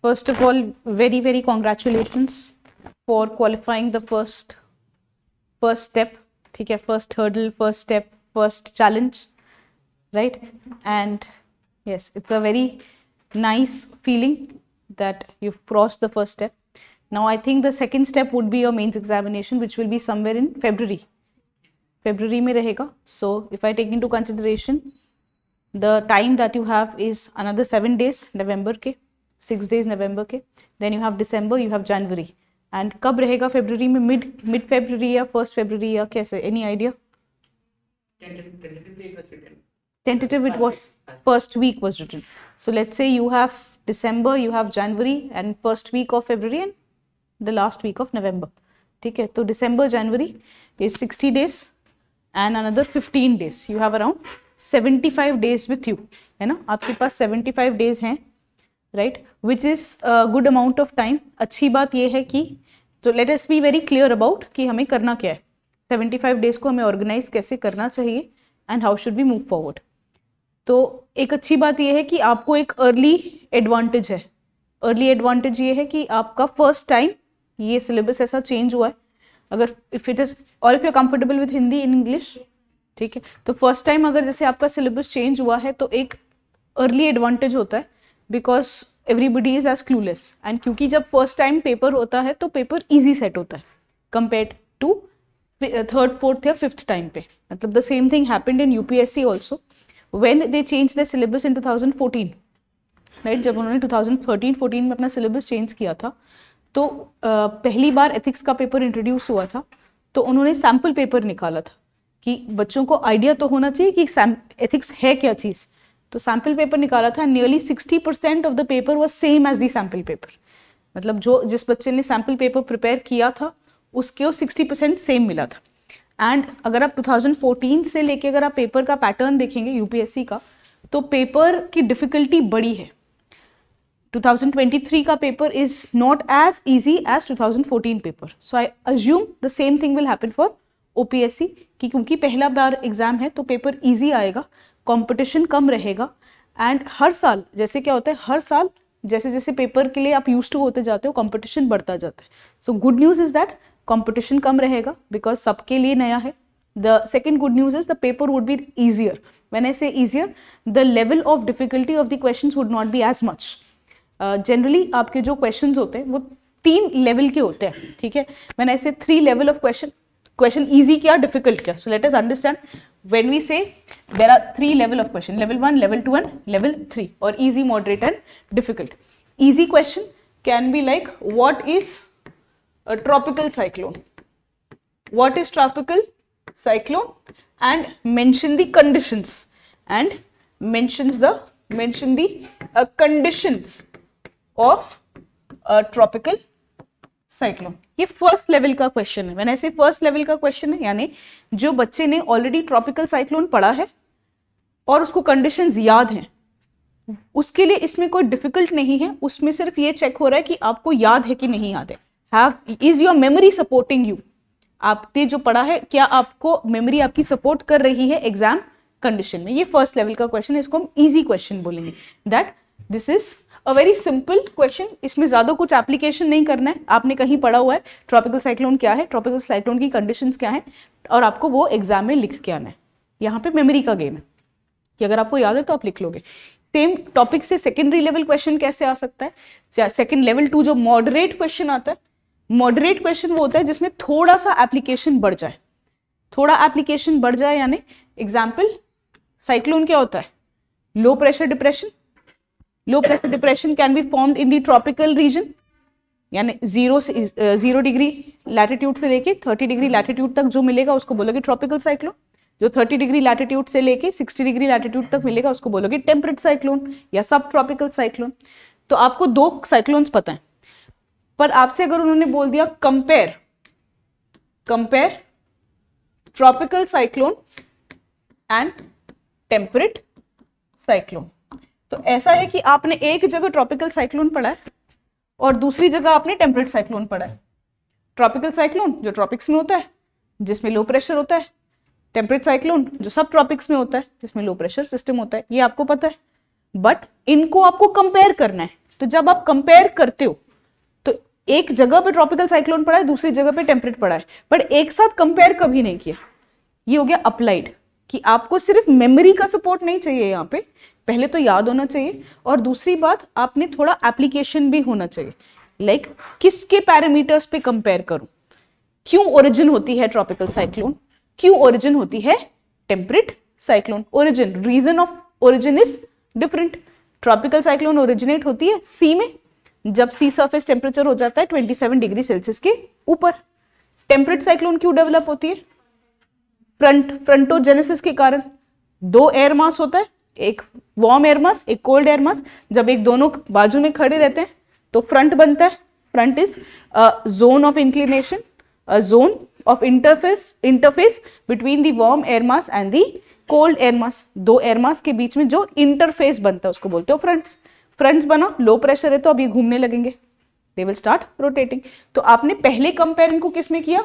First of all, very very congratulations for qualifying the first step. ठीक है, first hurdle, first step, first challenge, right? And yes, it's a very nice feeling that you've crossed the first step. Now I think the second step would be your mains examination, which will be somewhere in February में रहेगा. So if I take into consideration the time that you have is another 7 days, November के 6 days November के, then you have December, you have January, and कब रहेगा February में? mid February या first February या कैसे? Any idea? Tentative it was first week was written. So let's say you have December, you have January, and first week of February and the last week of November. ठीक है, तो December January is 60 days and another 15 days. You have around 75 days with you, है ना? आपके पास 75 days हैं, right? Which is a good amount of time. अच्छी बात ये है कि तो let us be very clear about कि हमें करना क्या है. 75 days को हमें organize कैसे करना चाहिए and how should we move forward. तो एक अच्छी बात ये है कि आपको एक early advantage है. Early advantage ये है कि आपका first time ये syllabus ऐसा change हुआ है. अगर if it is or if you are comfortable with Hindi in English, ठीक है, तो फर्स्ट टाइम अगर जैसे आपका सिलेबस चेंज हुआ है तो एक अर्ली एडवांटेज होता है, because everybody is as clueless. And क्योंकि जब फर्स्ट टाइम पेपर होता है तो पेपर इजी सेट होता है कंपेयर टू थर्ड फोर्थ या फिफ्थ टाइम पे. मतलब the same thing happened in UPSC also when they change the syllabus in 2014, right? जब उन्होंने 2013-14 में अपना सिलेबस चेंज किया था तो पहली बार एथिक्स का पेपर इंट्रोड्यूस हुआ था, तो उन्होंने सैम्पल पेपर निकाला था कि बच्चों को आइडिया तो होना चाहिए कि एथिक्स है क्या चीज़. तो सैम्पल पेपर निकाला था. Nearly 60% of the paper was same as the sample paper. मतलब जो जिस बच्चे ने सैम्पल पेपर प्रिपेयर किया था उसके 60% सेम मिला था. एंड अगर आप 2014 से लेके अगर आप पेपर का पैटर्न देखेंगे यूपीएससी का, तो पेपर की डिफिकल्टी बड़ी है. 2023 का paper is not as easy as 2014 paper. So I assume the same thing will happen for OPSC कि क्योंकि पहला बार एग्जाम है तो पेपर इजी आएगा, कंपटीशन कम रहेगा. एंड हर साल जैसे क्या होता है, हर साल जैसे जैसे पेपर के लिए आप यूज टू होते जाते हो कंपटीशन बढ़ता जाता है. So good news is that competition कम रहेगा बिकॉज सबके लिए नया है. The second good news is the paper would be easier. When I say easier, the level of difficulty of the questions would not be as much. Generally आपके जो questions होते हैं वो 3 लेवल के होते हैं, ठीक है? व्हेन आई से 3 लेवल ऑफ question easy क्या, difficult क्या. So let us understand when we say there are 3 level of question, level 1, level 2 and level 3, or easy, moderate and difficult. Easy question can be like what is a tropical cyclone, what is tropical cyclone, and mention the conditions and mention the conditions of a tropical cyclone. ये first level का question है. मैंने ऐसे first level का question है, यानी जो बच्चे ने ऑलरेडी ट्रॉपिकल साइक्लोन पढ़ा है और उसको कंडीशंस याद हैं, उसके लिए इसमें कोई डिफिकल्ट नहीं है. उसमें सिर्फ ये चेक हो रहा है कि आपको याद है कि नहीं याद है. Is your memory supporting you? आपने जो पढ़ा है क्या आपको मेमोरी आपकी सपोर्ट कर रही है एग्जाम कंडीशन में? ये फर्स्ट लेवल का क्वेश्चन है, इसको हम इजी क्वेश्चन बोलेंगे. That this is a very simple question. इसमें ज्यादा कुछ एप्लीकेशन नहीं करना है. आपने कहीं पढ़ा हुआ है ट्रॉपिकल साइक्लोन क्या है, ट्रॉपिकल साइक्लोन की कंडीशंस क्या है, और आपको वो एग्जाम में लिख के आना है. यहाँ पे मेमोरी का गेम है कि अगर आपको याद है तो आप लिख लोगे. सेम टॉपिक से सेकेंडरी लेवल क्वेश्चन कैसे आ सकता है? सेकेंड लेवल 2 जो मॉडरेट क्वेश्चन आता है, मॉडरेट क्वेश्चन वो होता है जिसमें थोड़ा सा एप्लीकेशन बढ़ जाए. थोड़ा एप्लीकेशन बढ़ जाए यानी एग्जाम्पल, साइक्लोन क्या होता है? Low pressure depression. Low pressure depression can be formed in the tropical region, यानी 0 डिग्री लैटिट्यूड से लेके 30 डिग्री लैटिट्यूड तक जो मिलेगा उसको बोलोगे ट्रॉपिकल साइक्लोन. जो 30 डिग्री लैटिट्यूड से लेके 60 डिग्री लैटिट्यूड तक मिलेगा उसको बोलोगे टेम्परेट साइक्लोन या सब ट्रॉपिकल साइक्लोन. तो आपको 2 साइक्लोन्स पता है, पर आपसे अगर उन्होंने बोल दिया compare tropical cyclone and temperate cyclone, तो ऐसा है कि आपने एक जगह ट्रॉपिकल साइक्लोन पढ़ा है और दूसरी जगह आपने टेम्परेट साइक्लोन पढ़ा है. ट्रॉपिकल साइक्लोन जो ट्रॉपिक्स में होता है जिसमें लो प्रेशर होता है, टेम्परेट साइक्लोन जो सब ट्रॉपिक्स में होता है जिसमें लो प्रेशर सिस्टम होता है, ये आपको पता है. बट इनको आपको कंपेयर करना है. तो जब आप कंपेयर करते हो तो एक जगह पे ट्रॉपिकल साइक्लोन पड़ा है, दूसरी जगह पे टेम्परेट पड़ा है, बट एक साथ कंपेयर कभी नहीं किया। ये हो गया अप्लाइड, कि आपको सिर्फ मेमोरी का सपोर्ट नहीं चाहिए यहाँ पे, पहले तो याद होना चाहिए, और दूसरी बात आपने थोड़ा एप्लीकेशन भी होना चाहिए। लाइक किसके पैरामीटर्स पे कंपेयर करूं, क्यों ओरिजिन होती है ट्रॉपिकल साइक्लोन, क्यों ओरिजिन होती है temperate cyclone. Origin, region of origin is different. Tropical cyclone originate होती है सी में, जब सी सरफेस टेम्परेचर हो जाता है 27 डिग्री सेल्सियस के ऊपर। टेम्परेट साइक्लोन क्यों डेवलप होती है, फ्रंटोजेनेसिस के कारण। दो एयर मास होता है, एक वार्म एयर मास, एक कोल्ड एयर मास। जब एक दोनों बाजू में खड़े रहते हैं तो फ्रंट बनता है। Front is zone of inclination, a zone of interface between the warm air mass and the cold air mass। दो एयर मास के बीच में जो इंटरफेस बनता है उसको बोलते हो फ्रंट्स। फ्रंट्स बना, लो प्रेशर है तो अब ये घूमने लगेंगे, they will start rotating। तो आपने पहले कंपेयर इनको किस में किया,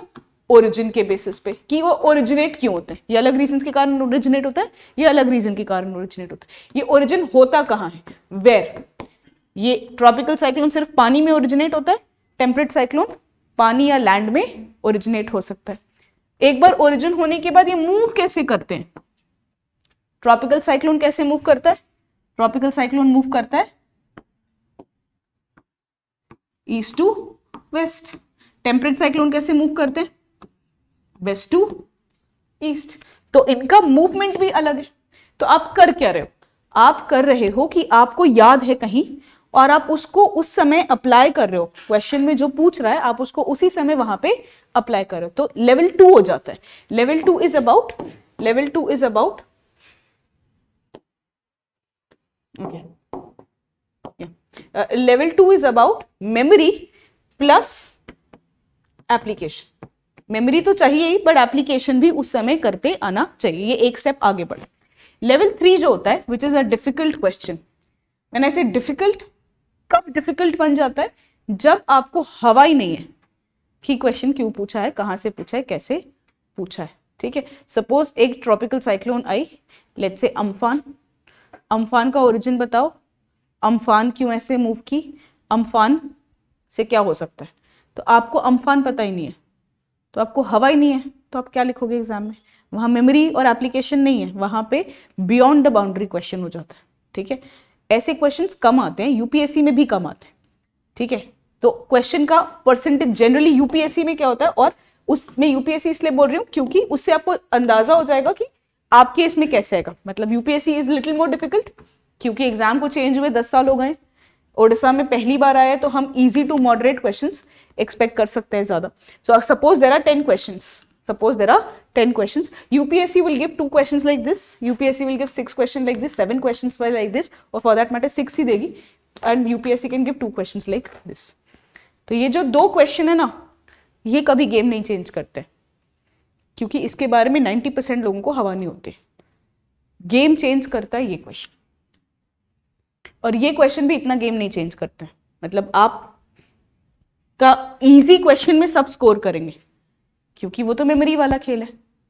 ओरिजिन के बेसिस पे, कि वो ओरिजिनेट क्यों होते हैं। ये अलग रीजन के कारण ओरिजिनेट होता है, ये अलग रीजन के कारण ओरिजिनेट होता है। ये ओरिजिन होता कहाँ है, वेयर। ये ट्रॉपिकल साइक्लोन सिर्फ पानी में ओरिजिनेट होता है, टेम्परेट साइक्लोन पानी या लैंड में ओरिजिनेट हो सकता है। एक बार ओरिजिन होने के बाद ये मूव कैसे करते हैं, ट्रॉपिकल साइक्लोन कैसे मूव करता है, ट्रॉपिकल साइक्लोन मूव करता है east to west. Temperate cyclone कैसे मूव करते हैं, वेस्ट टू ईस्ट। तो इनका मूवमेंट भी अलग है। तो आप कर क्या रहे हो, आप कर रहे हो कि आपको याद है कहीं और आप उसको उस समय अप्लाई कर रहे हो, क्वेश्चन में जो पूछ रहा है आप उसको उसी समय वहां पे अप्लाई कर रहे हो, तो लेवल 2 हो जाता है। Level 2 is about level 2 is about memory plus application. Memory तो चाहिए ही, बट एप्लीकेशन भी उस समय करते आना चाहिए। ये एक स्टेप आगे बढ़े। लेवल 3 जो होता है which is a difficult question. When I से डिफिकल्ट, कब डिफिकल्ट बन जाता है, जब आपको हवा ही नहीं है कि क्वेश्चन क्यों पूछा है, कहां से पूछा है, कैसे पूछा है। ठीक है, सपोज एक tropical cyclone I, let's say Amphan. Amphan का ओरिजिन बताओ, अम्फान क्यों ऐसे मूव की, अम्फान से क्या हो सकता है। तो आपको अम्फान पता ही नहीं है, तो आपको हवा ही नहीं है, तो आप क्या लिखोगे एग्जाम में, वहां मेमोरी और एप्लीकेशन नहीं है, वहां पे बियॉन्ड द बाउंड्री क्वेश्चन हो जाता है। ठीक है, ऐसे क्वेश्चंस कम आते हैं, यूपीएससी में भी कम आते हैं। ठीक है, तो क्वेश्चन का परसेंटेज जनरली यूपीएससी में क्या होता है, और उसमें यूपीएससी इसलिए बोल रही हूँ क्योंकि उससे आपको अंदाजा हो जाएगा कि आपके इसमें कैसे आएगा। मतलब UPSC is little more difficult क्योंकि एग्जाम को चेंज हुए 10 साल हो गए। ओडिशा में पहली बार आया है तो हम easy to moderate questions expect कर सकते हैं ज्यादा। So suppose there are 10 questions, suppose there are 10 questions, UPSC will give 2 questions like this, UPSC will give 6 questions like this, 7 questions like this, or for that matter 6 ही देगी, and UPSC can give 2 questions like this। तो ये जो 2 question है ना, ये कभी game नहीं change करते क्योंकि इसके बारे में 90% लोगों को हवा नहीं होती। गेम चेंज करता है ये क्वेश्चन, और ये क्वेश्चन भी इतना गेम नहीं चेंज करते हैं। मतलब आप का इजी क्वेश्चन में सब स्कोर करेंगे क्योंकि वो तो मेमोरी वाला खेल है,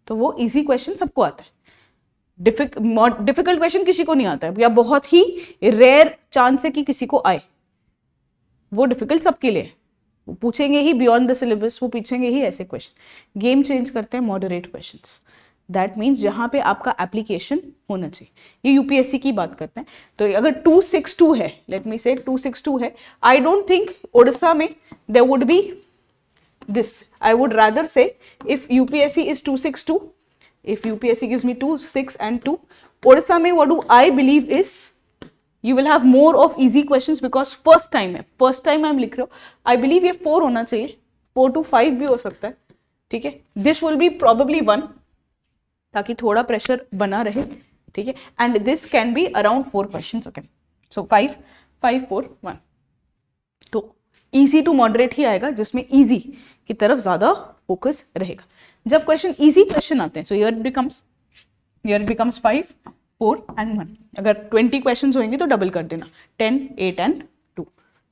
तो वो इजी क्वेश्चन सबको आता है। डिफिकल्ट क्वेश्चन किसी को नहीं आता है, या बहुत ही रेयर चांस है कि किसी को आए। वो डिफिकल्ट सबके लिए, वो पूछेंगे ही बियॉन्ड द सिलेबस, वो पूछेंगे ही ऐसे क्वेश्चन। गेम चेंज करते हैं मॉडरेट क्वेश्चंस। दैट मीन्स जहां पे आपका एप्लीकेशन होना चाहिए। ये यूपीएससी की बात करते हैं। तो अगर 262 है, लेट मी से 262 है, आई डोंट थिंक ओडिशा में there would be this। I would rather say if UPSC is 262, if UPSC gives me 2, 6 and 2, Odisha mein what do I believe is you will have more of easy questions because first time है, first time I'm लिख रहा हूँ। I believe ये 4 होना चाहिए, 4 to 5 भी हो सकता है। ठीक है, this will be probably 1 ताकि थोड़ा प्रेशर बना रहे। ठीक है, and this can be around 4 questions again, so 5, 5, 4, 1। तो इजी टू मॉडरेट ही आएगा जिसमें इजी की तरफ ज्यादा फोकस रहेगा। जब क्वेश्चन इजी क्वेश्चन आते हैं सो हियर बिकम्स 5, 4 and 1। अगर 20 क्वेश्चंस होंगे तो डबल कर देना, 10, 8 and 2।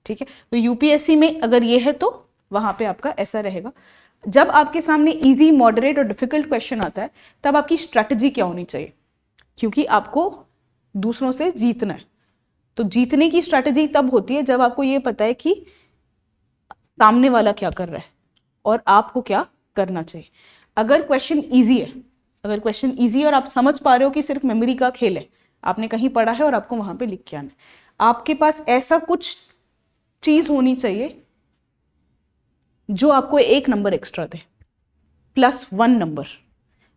ठीक है, तो यूपीएससी में अगर ये है तो वहां पे आपका ऐसा रहेगा। जब आपके सामने इजी, मॉडरेट और डिफिकल्ट क्वेश्चन आता है तब आपकी स्ट्रैटेजी क्या होनी चाहिए, क्योंकि आपको दूसरों से जीतना है। तो जीतने की स्ट्रैटेजी तब होती है जब आपको ये पता है कि सामने वाला क्या कर रहा है और आपको क्या करना चाहिए। अगर क्वेश्चन ईजी है, अगर क्वेश्चन ईजी है और आप समझ पा रहे हो कि सिर्फ मेमोरी का खेल है, आपने कहीं पढ़ा है और आपको वहां पे लिख के आना है, आपके पास ऐसा कुछ चीज होनी चाहिए जो आपको एक नंबर एक्स्ट्रा दे, +1 नंबर,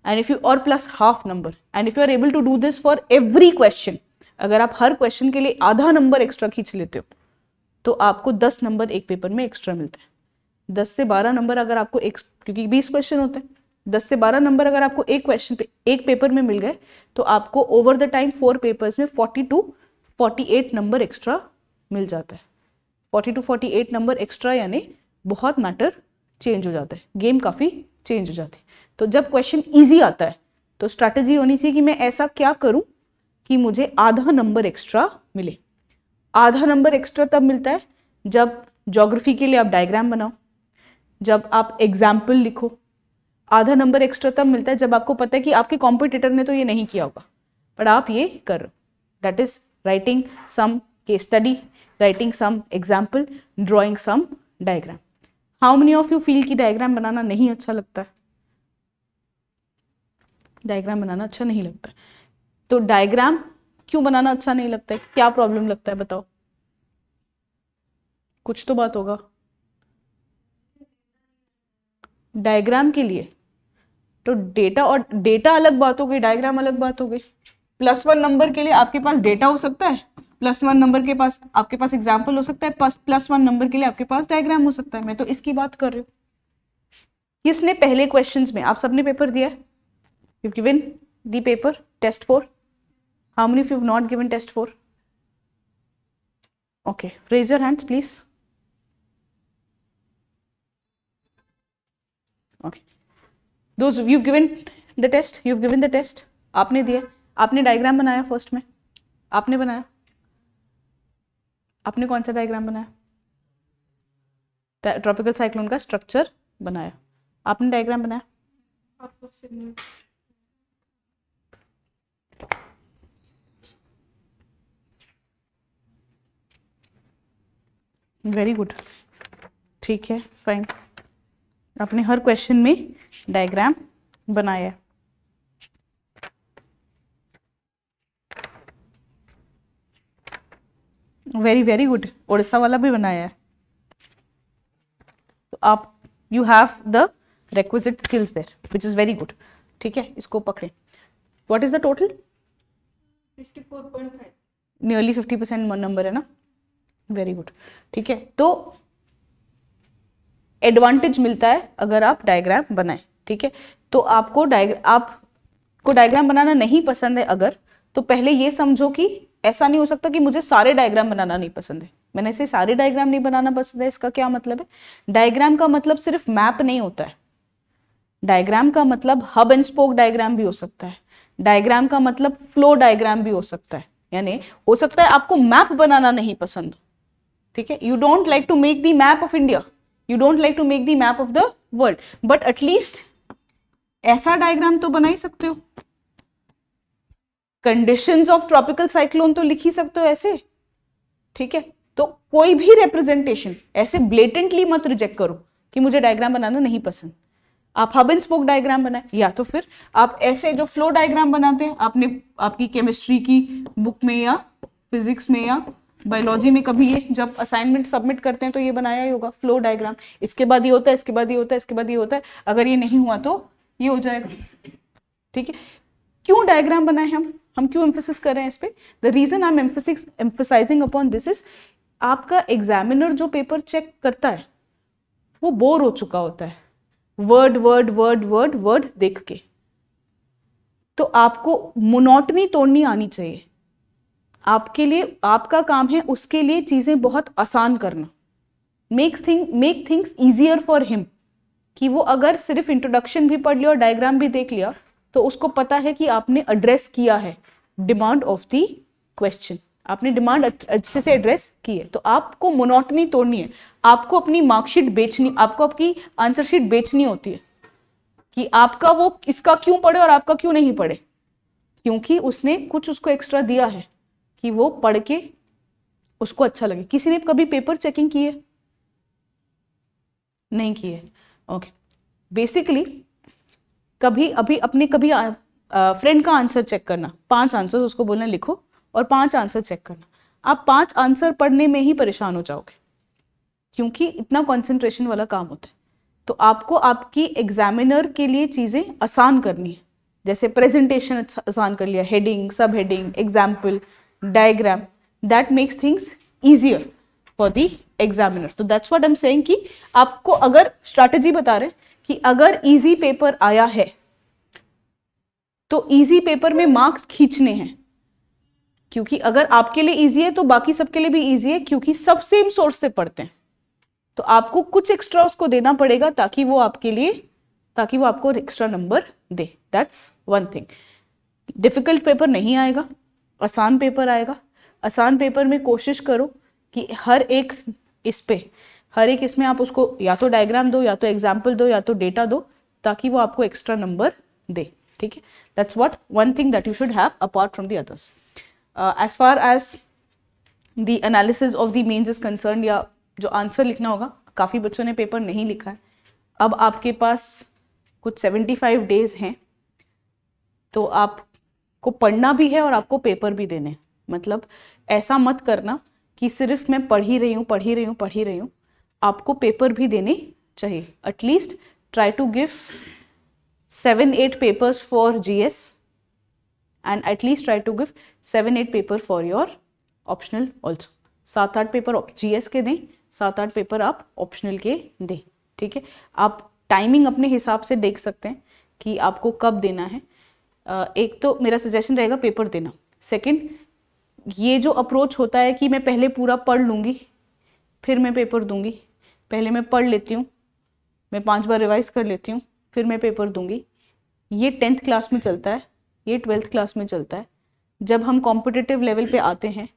एंड इफ यू और +½ number, and if you are able to do this for every question, अगर आप हर क्वेश्चन के लिए आधा नंबर एक्स्ट्रा खींच लेते हो तो आपको 10 नंबर एक पेपर में एक्स्ट्रा मिलते हैं। 10 से 12 नंबर अगर आपको एक, क्योंकि 20 क्वेश्चन होते हैं, 10 से 12 नंबर अगर आपको एक क्वेश्चन पे एक पेपर में मिल गए तो आपको ओवर द टाइम 4 पेपर्स में 40 to 48 नंबर एक्स्ट्रा मिल जाता है। 40 to 48 नंबर एक्स्ट्रा यानी बहुत मैटर चेंज हो जाता है, गेम काफ़ी चेंज हो जाती है। तो जब क्वेश्चन ईजी आता है तो स्ट्रैटेजी होनी चाहिए कि मैं ऐसा क्या करूं कि मुझे आधा नंबर एक्स्ट्रा मिले। आधा नंबर एक्स्ट्रा तब मिलता है जब ज्योग्राफी के लिए आप डायग्राम बनाओ, जब आप एग्जाम्पल लिखो। आधा नंबर एक्स्ट्रा तब मिलता है जब आपको पता है कि आपके कॉम्पिटिटर ने तो ये नहीं किया होगा पर आप ये कर रहे हो, that is writing some case study, writing some example, drawing some diagram. How many of you feel कि डायग्राम बनाना नहीं अच्छा लगता है? डायग्राम बनाना अच्छा नहीं लगता है, तो डायग्राम क्यों बनाना अच्छा नहीं लगता है? क्या प्रॉब्लम लगता है बताओ, कुछ तो बात होगा। डायग्राम के लिए तो डेटा और डेटा अलग बात हो गई, डायग्राम अलग बात हो गई। +1 नंबर के लिए आपके पास डेटा हो सकता है, +1 नंबर के पास आपके पास एग्जाम्पल हो सकता है, +1 नंबर के लिए आपके पास डायग्राम हो सकता है। मैं तो इसकी बात कर रही हूँ। किसने पहले क्वेश्चंस में, आप सबने पेपर दिया है, you've given the paper test 4, how many of you have not given test 4? Okay, raise your hands please. Okay, those you've given the test, you've given the test, आपने दिया, आपने डायग्राम बनाया first में, आपने बनाया, आपने कौन सा डायग्राम बनाया? ट्रॉपिकल साइक्लोन का स्ट्रक्चर बनाया, आपने डायग्राम बनाया। वेरी गुड, ठीक है, फाइन, आपने हर क्वेश्चन में डायग्राम बनाया। वेरी वेरी गुड, उड़ीसा वाला भी बनाया है, तो आप you have the requisite skills there, which is very good. ठीक है, इसको पकड़े। What is the total? 64.5, nearly 50% number है ना, वेरी गुड। ठीक है, तो एडवांटेज मिलता है अगर आप डायग्राम बनाएं। ठीक है, तो आपको डायग्राम बनाना नहीं पसंद है अगर, तो पहले ये समझो कि ऐसा नहीं हो सकता कि मुझे सारे डायग्राम बनाना नहीं पसंद है। मैंने से सारे डायग्राम नहीं बनाना पसंद है, इसका क्या मतलब है? डायग्राम का मतलब सिर्फ मैप नहीं होता है, डायग्राम का मतलब हब एंड स्पोक डायग्राम भी हो सकता है, डायग्राम का मतलब फ्लो डायग्राम भी हो सकता है। यानी हो सकता है आपको मैप बनाना नहीं पसंद, ठीक है, you don't like to make the map of India, you don't like to make the map of the world, but at least ऐसा डायग्राम तो बना ही सकते हो। कंडीशंस ऑफ ट्रॉपिकल साइक्लोन तो लिख ही सकते हो ऐसे। ठीक है, तो कोई भी रिप्रेजेंटेशन ऐसे ब्लेटेंटली मत रिजेक्ट करो कि मुझे डायग्राम बनाना नहीं पसंद। आप हब एंड स्पोक डायग्राम बनाए, या तो फिर आप ऐसे जो फ्लो डायग्राम बनाते हैं आपने आपकी केमिस्ट्री की बुक में या फिजिक्स में या बायोलॉजी में कभी ये जब असाइनमेंट सबमिट करते हैं तो ये बनाया ही होगा फ्लो डायग्राम, इसके बाद ये होता है, इसके बाद ये होता है, इसके बाद ये होता है, अगर ये नहीं हुआ तो ये हो जाएगा। ठीक है, क्यों डायग्राम बनाए हम क्यों एम्फेसिस कर रहे हैं इस पे? The reason I am emphasizing upon this is, आपका एग्जामिनर जो पेपर चेक करता है वो बोर हो चुका होता है word word word word word देख के, तो आपको मोनोटनी तोड़नी आनी चाहिए। आपके लिए आपका काम है उसके लिए चीजें बहुत आसान करना, make things easier for him, कि वो अगर सिर्फ इंट्रोडक्शन भी पढ़ लिया और डायग्राम भी देख लिया तो उसको पता है कि आपने एड्रेस किया है डिमांड ऑफ द क्वेश्चन, आपने डिमांड अच्छे से एड्रेस की है। तो आपको मोनोटनी तोड़नी है, आपको अपनी मार्कशीट बेचनी, आपको आपकी आंसर शीट बेचनी होती है कि आपका वो इसका क्यों पढ़े और आपका क्यों नहीं पढ़े, क्योंकि उसने कुछ उसको एक्स्ट्रा दिया है कि वो पढ़ के उसको अच्छा लगे। किसी ने कभी पेपर चेकिंग की है? नहीं की है। ओके, बेसिकली कभी अभी अपने कभी फ्रेंड का आंसर चेक करना, 5 आंसर उसको बोलना लिखो और 5 आंसर चेक करना। आप 5 आंसर पढ़ने में ही परेशान हो जाओगे, क्योंकि इतना कंसंट्रेशन वाला काम होता है। तो आपको आपकी एग्जामिनर के लिए चीज़ें आसान करनी है, जैसे प्रेजेंटेशन आसान कर लिया, हेडिंग, सब heading, example, diagram, that makes things easier for the examiner. तो that's what I am saying कि आपको अगर स्ट्रैटेजी बता रहे कि अगर इजी पेपर आया है तो इजी पेपर में मार्क्स खींचने हैं, क्योंकि अगर आपके लिए इजी है तो बाकी सबके लिए भी इजी है, क्योंकि सब सेम सोर्स से पढ़ते हैं। तो आपको कुछ एक्स्ट्रा उसको देना पड़ेगा ताकि वो आपको extra number they. That's one thing. Difficult paper नहीं आएगा, आसान पेपर आएगा। आसान पेपर में कोशिश करो कि हर एक इसमें आप उसको या तो डायग्राम दो, या तो एग्जाम्पल दो, या तो डेटा दो, ताकि वो आपको एक्स्ट्रा नंबर दे। ठीक है, that's what one thing that you should have apart from the others. As far as the analysis of the mains is concern, या जो आंसर लिखना होगा, काफ़ी बच्चों ने पेपर नहीं लिखा है। अब आपके पास कुछ 75 डेज हैं, तो आपको पढ़ना भी है और आपको पेपर भी देने। मतलब ऐसा मत करना कि सिर्फ मैं पढ़ ही रही हूँ, आपको पेपर भी देने चाहिए। At least try to give 7-8 papers for GS and at least try to give 7-8 paper for your optional also. 7-8 paper GS के दें, 7-8 पेपर आप ऑप्शनल के दें। ठीक है, आप टाइमिंग अपने हिसाब से देख सकते हैं कि आपको कब देना है। एक तो मेरा सजेशन रहेगा पेपर देना। सेकंड, ये जो अप्रोच होता है कि मैं पहले पूरा पढ़ लूँगी फिर मैं पेपर दूंगी, पहले मैं पढ़ लेती हूँ, मैं 5 बार रिवाइज कर लेती हूँ, फिर मैं पेपर दूंगी, ये 10th क्लास में चलता है, ये 12th क्लास में चलता है। जब हम कॉम्पिटिटिव लेवल पे आते हैं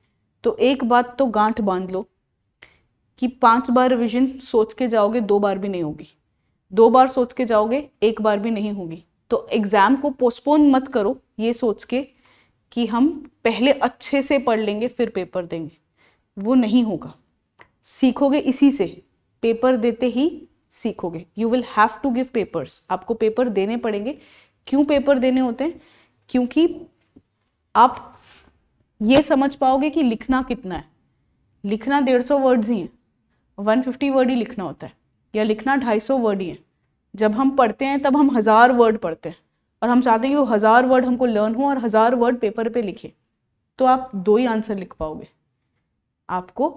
तो एक बात तो गांठ बांध लो कि 5 बार रिविजन सोच के जाओगे 2 बार भी नहीं होगी, 2 बार सोच के जाओगे 1 बार भी नहीं होगी। तो एग्ज़ाम को पोस्टपोन मत करो ये सोच के कि हम पहले अच्छे से पढ़ लेंगे फिर पेपर देंगे, वो नहीं होगा। सीखोगे इसी से, पेपर देते ही सीखोगे। You will have to give papers, आपको पेपर देने पड़ेंगे। क्यों पेपर देने होते हैं? क्योंकि आप ये समझ पाओगे कि लिखना कितना है। लिखना 150 वर्ड्स ही हैं, 150 वर्ड ही लिखना होता है, या लिखना 250 वर्ड ही है। जब हम पढ़ते हैं तब हम 1000 वर्ड पढ़ते हैं, और हम चाहते हैं कि वो 1000 वर्ड हमको लर्न हो और 1000 वर्ड पेपर पे लिखे, तो आप 2 ही आंसर लिख पाओगे। आपको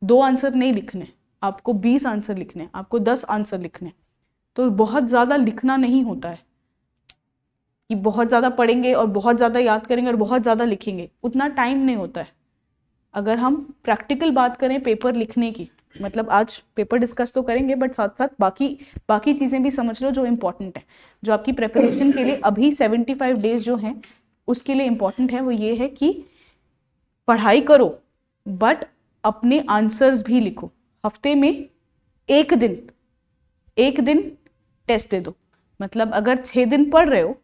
2 आंसर नहीं लिखने, आपको 20 आंसर लिखने, आपको 10 आंसर लिखने। तो बहुत ज़्यादा लिखना नहीं होता है कि बहुत ज़्यादा पढ़ेंगे और बहुत ज़्यादा याद करेंगे और बहुत ज़्यादा लिखेंगे, उतना टाइम नहीं होता है। अगर हम प्रैक्टिकल बात करें पेपर लिखने की, मतलब आज पेपर डिस्कस तो करेंगे बट साथ साथ बाकी चीज़ें भी समझ लो जो इम्पोर्टेंट है, जो आपकी प्रिपरेशन के लिए अभी 75 डेज जो हैं उसके लिए इम्पोर्टेंट है। वो ये है कि पढ़ाई करो बट अपने आंसर्स भी लिखो। हफ्ते में एक दिन टेस्ट दे दो। मतलब अगर 6 दिन पढ़ रहे हो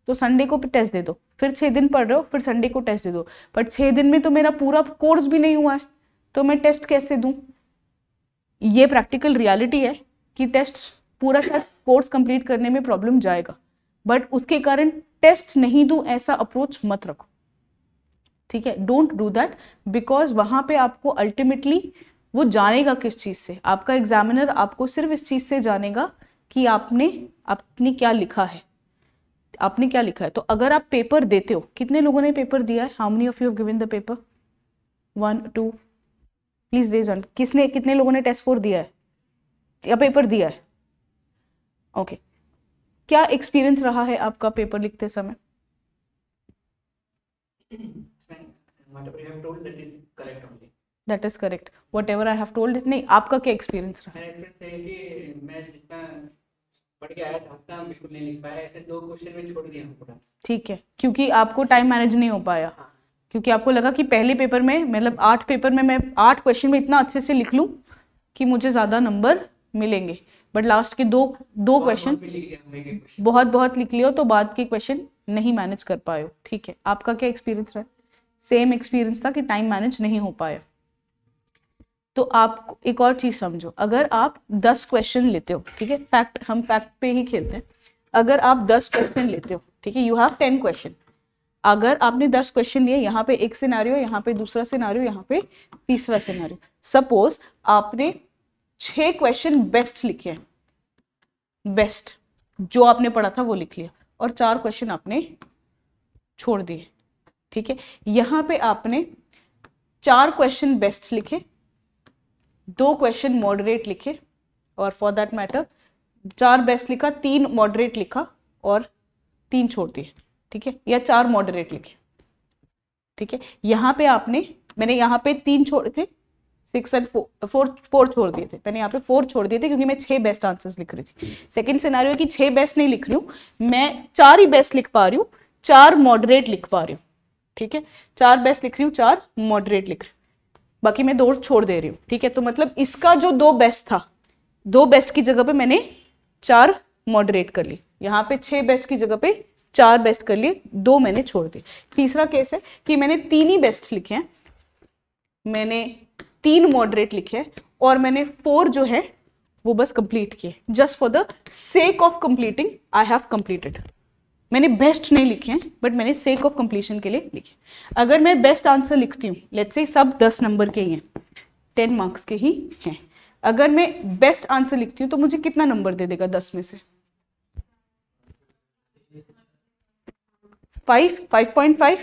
तो संडे को टेस्ट दे दो, फिर 6 दिन पढ़ रहे हो फिर संडे को टेस्ट दे दो। बट 6 दिन में तो मेरा पूरा कोर्स भी नहीं हुआ है, तो मैं टेस्ट कैसे दूं? ये प्रैक्टिकल रियलिटी है कि टेस्ट पूरा शायद कोर्स कंप्लीट करने में प्रॉब्लम जाएगा, बट उसके कारण टेस्ट नहीं दूं ऐसा अप्रोच मत रखो। ठीक है, डोंट डू दैट, बिकॉज वहां पे आपको अल्टीमेटली वो जानेगा किस चीज से, आपका एग्जामिनर आपको सिर्फ इस चीज से जानेगा कि आपने क्या लिखा है, आपने क्या लिखा है। तो अगर आप पेपर देते हो, कितने लोगों ने पेपर दिया है? How many of you have given the paper? 1 2 please raise hand. कितने लोगों ने टेस्ट 4 दिया है या पेपर दिया है? ओके, क्या एक्सपीरियंस रहा है आपका पेपर लिखते समय? Whatever you have told, that is correct only. That is correct. Whatever I have told is नहीं, आपका क्या एक्सपीरियंस रहा? मेरा एक्सपीरियंस है कि मैं जितना पढ़ के आया था उतना बिल्कुल नहीं लिख पाया, ऐसे 2 क्वेश्चन में छोड़ दिया हूँ पूरा। ठीक है, क्योंकि आपको टाइम मैनेज नहीं हो पाया। हाँ। क्योंकि आपको लगा कि पहले पेपर में, मतलब 8 पेपर में मैं 8 क्वेश्चन में इतना अच्छे से लिख लूँ कि मुझे ज़्यादा नंबर मिलेंगे, बट लास्ट के दो क्वेश्चन बहुत लिख लियो तो बाद के क्वेश्चन नहीं मैनेज कर पाए हो। ठीक है, आपका क्या एक्सपीरियंस रहा? सेम एक्सपीरियंस था कि टाइम मैनेज नहीं हो पाया। तो आप एक और चीज समझो, अगर आप 10 क्वेश्चन लेते हो, ठीक है, हम फैक्ट पे ही खेलते हैं, अगर आप 10 क्वेश्चन लेते हो, ठीक है, यू हैव 10 क्वेश्चन, अगर आपने 10 क्वेश्चन लिए, यहाँ पे एक सिनारियो, यहाँ पे दूसरा सिनारियो, यहाँ पे तीसरा सिनारियो, सपोज आपने 6 क्वेश्चन बेस्ट लिखे हैं, बेस्ट जो आपने पढ़ा था वो लिख लिया, और 4 क्वेश्चन आपने छोड़ दिए, ठीक है, यहाँ पे आपने 4 क्वेश्चन बेस्ट लिखे, 2 क्वेश्चन मॉडरेट लिखे, और फॉर दैट मैटर 4 बेस्ट लिखा, 3 मॉडरेट लिखा और 3 छोड़ दिए, ठीक है, या 4 मॉडरेट लिखे, ठीक है। यहाँ पे मैंने यहाँ पे 3 छोड़े थे, 6 एंड 4 छोड़ दिए थे, मैंने यहाँ पे 4 छोड़ दिए थे क्योंकि मैं 6 बेस्ट आंसर्स लिख रही थी। सेकंड सिनेरियो है कि 6 बेस्ट नहीं लिख रही हूँ मैं, 4 ही बेस्ट लिख पा रही हूँ, 4 मॉडरेट लिख पा रही हूँ, ठीक है, 4 बेस्ट लिख रही हूँ, 4 मॉडरेट लिख रही हूँ, बाकी मैं 2 छोड़ दे रही हूँ, ठीक है। तो मतलब इसका जो 2 बेस्ट था, 2 बेस्ट की जगह पे मैंने 4 मॉडरेट कर ली, यहाँ पे 6 बेस्ट की जगह पे 4 बेस्ट कर लिए, 2 मैंने छोड़ दिए। तीसरा केस है कि मैंने 3 ही बेस्ट लिखे हैं, मैंने 3 मॉडरेट लिखे हैं, और मैंने 4 जो है वो बस कंप्लीट किए, just for the sake of completing I have completed. मैंने बेस्ट नहीं लिखे हैं बट मैंने सेक ऑफ कंप्लीशन के लिए लिखे। अगर मैं बेस्ट आंसर लिखती हूँ, लेट्स से सब 10 नंबर के ही हैं, 10 मार्क्स के ही हैं, अगर मैं बेस्ट आंसर लिखती हूँ तो मुझे कितना नंबर दे देगा 10 में से? 5.5,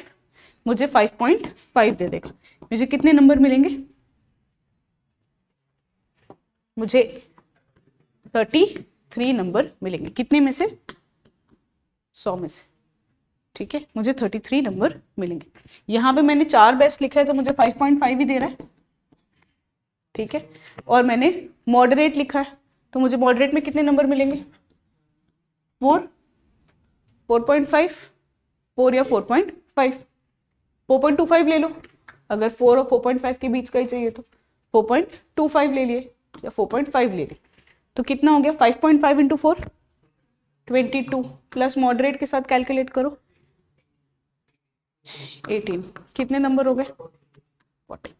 मुझे 5.5 दे देगा। मुझे कितने नंबर मिलेंगे? मुझे 33 नंबर मिलेंगे। कितने में से? 100 में से, ठीक है, मुझे 33 नंबर मिलेंगे। यहाँ पे मैंने 4 बेस्ट लिखा है तो मुझे 5.5 ही दे रहा है, ठीक है, और मैंने मॉडरेट लिखा है तो मुझे मॉडरेट में कितने नंबर मिलेंगे? 4, 4.5, 4 या 4.5, 4.25 ले लो, अगर 4 और 4.5 के बीच का ही चाहिए तो 4.25 ले लिए या 4.5 ले लिए, तो कितना हो गया? 5.5 इंटू 4 22, प्लस मॉडरेट के साथ कैलकुलेट करो 18, कितने नंबर हो गए? 40,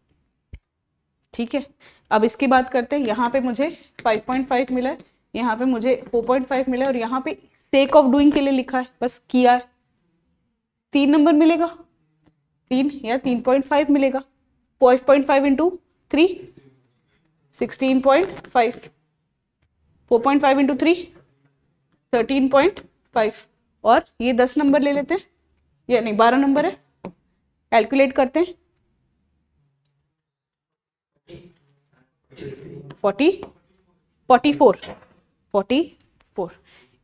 ठीक है। अब इसकी बात करते हैं, यहाँ पे मुझे 5.5 मिला है, यहाँ पे मुझे 4.5 मिला है, और यहाँ पे सेक ऑफ डूइंग के लिए लिखा है, बस किया है, 3 नंबर मिलेगा, 3 या 3.5 मिलेगा। 5.5 इंटू 3 16.5, 4.5 इंटू 3 13.5, और ये 10 नंबर ले लेते हैं, या नहीं 12 नंबर है, कैलकुलेट करते हैं 44।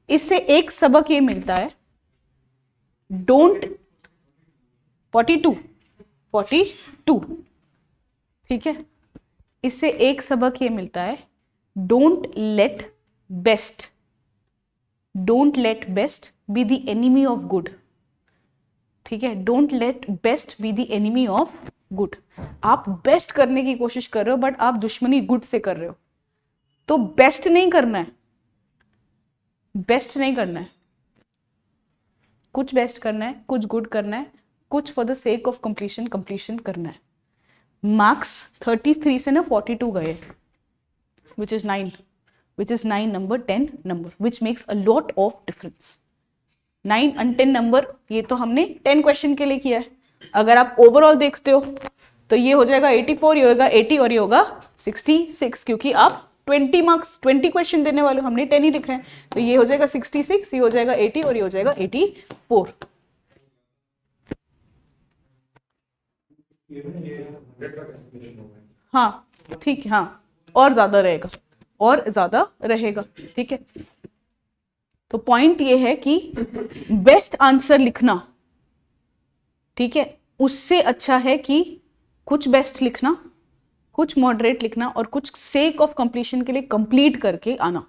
इससे एक सबक ये मिलता है, डोंट 42, ठीक है, इससे एक सबक ये मिलता है, don't let best be the enemy of good, ठीक है, don't let best be the enemy of good. आप बेस्ट करने की कोशिश कर रहे हो बट आप दुश्मनी गुड से कर रहे हो, तो बेस्ट नहीं करना है, कुछ बेस्ट करना है, कुछ गुड करना है, कुछ for the sake of completion करना है। मार्क्स 33 से ना 42 गए, which is 9 number, 10 number, which makes a lot of difference। 9 and 10 number, ये तो हमने 10 क्वेश्चन के लिए किया है। अगर आप ओवरऑल देखते हो तो ये हो जाएगा 84, ये होगा 80 और ये होगा 66, क्योंकि आप 20 मार्क्स 20 क्वेश्चन देने वाले, हमने 10 ही लिखे हैं, तो ये हो जाएगा 66, ये हो जाएगा 80 और ये हो जाएगा 84। हाँ ठीक है, हाँ और ज्यादा रहेगा, ठीक है। तो पॉइंट ये है कि बेस्ट आंसर लिखना, ठीक है, उससे अच्छा है कि कुछ बेस्ट लिखना, कुछ मॉडरेट लिखना, और कुछ सेक ऑफ कंप्लीशन के लिए कंप्लीट करके आना,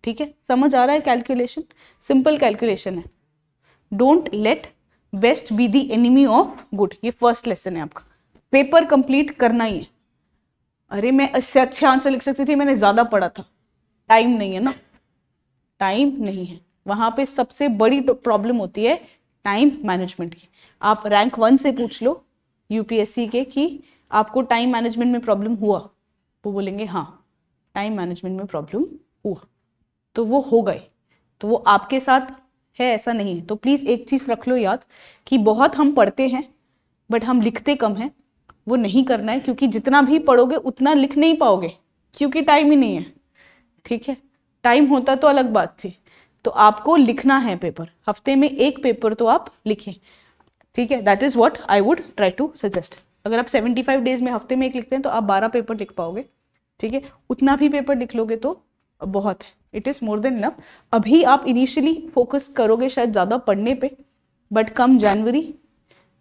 ठीक है। समझ आ रहा है कैलकुलेशन? सिंपल कैलकुलेशन है। Don't let best be the enemy of good, ये फर्स्ट लेसन है आपका। पेपर कंप्लीट करना ही है। अरे मैं इससे अच्छे आंसर लिख सकती थी, मैंने ज्यादा पढ़ा था, टाइम नहीं है ना, टाइम नहीं है। वहां पे सबसे बड़ी प्रॉब्लम होती है टाइम मैनेजमेंट की। आप रैंक 1 से पूछ लो यूपीएससी के कि आपको टाइम मैनेजमेंट में प्रॉब्लम हुआ, वो बोलेंगे हाँ टाइम मैनेजमेंट में प्रॉब्लम हुआ, तो वो हो गए, तो वो आपके साथ है ऐसा नहीं है। तो प्लीज़ एक चीज़ रख लो याद कि बहुत हम पढ़ते हैं बट हम लिखते कम हैं, वो नहीं करना है, क्योंकि जितना भी पढ़ोगे उतना लिख नहीं पाओगे, क्योंकि टाइम ही नहीं है, ठीक है। टाइम होता तो अलग बात थी। तो आपको लिखना है पेपर, हफ्ते में एक पेपर तो आप लिखें, ठीक है। That is what I would try to suggest. अगर आप 75 डेज में हफ्ते में एक लिखते हैं तो आप 12 पेपर लिख पाओगे, ठीक है। उतना भी पेपर लिख लोगे तो बहुत है, it is more than enough. अभी आप इनिशियली फोकस करोगे शायद ज़्यादा पढ़ने पे, बट कम जनवरी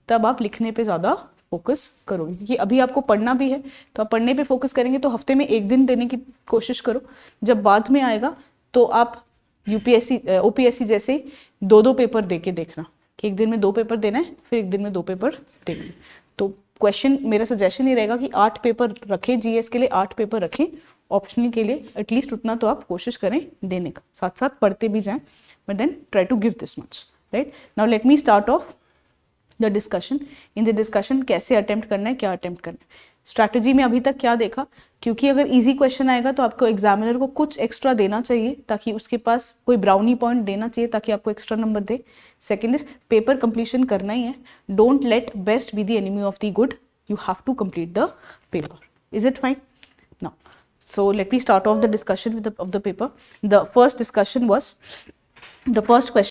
तब आप लिखने पे ज़्यादा फोकस करोगे, क्योंकि अभी आपको पढ़ना भी है, तो आप पढ़ने पे फोकस करेंगे तो हफ्ते में एक दिन देने की कोशिश करो। जब बाद में आएगा तो आप यूपीएससी ओपीएससी जैसे 2-2 पेपर दे के देखना कि एक दिन में 2 पेपर देना है, फिर एक दिन में 2 पेपर देना है। तो क्वेश्चन मेरा सजेशन ये रहेगा कि 8 पेपर रखें, जीएस के लिए 8 पेपर रखें, ऑप्शनल के लिए एटलीस्ट उतना तो आप कोशिश करें देने का, साथ साथ पढ़ते भी जाएं, but then try to give this much, right. Now let me start off the discussion. In the discussion कैसे अटेम्प्ट करना है, क्या अटेम्प्ट करना है, स्ट्रैटेजी में अभी तक क्या देखा, क्योंकि अगर इजी क्वेश्चन आएगा तो आपको एग्जामिनर को कुछ एक्स्ट्रा देना चाहिए, ताकि उसके पास कोई ब्राउनी पॉइंट देना चाहिए ताकि आपको extra number they. Second is paper completion करना ही है, don't let best be the enemy of the good, you have to complete the paper. Is it fine? Now, so let me start off the discussion with of the paper. The first discussion was, the first question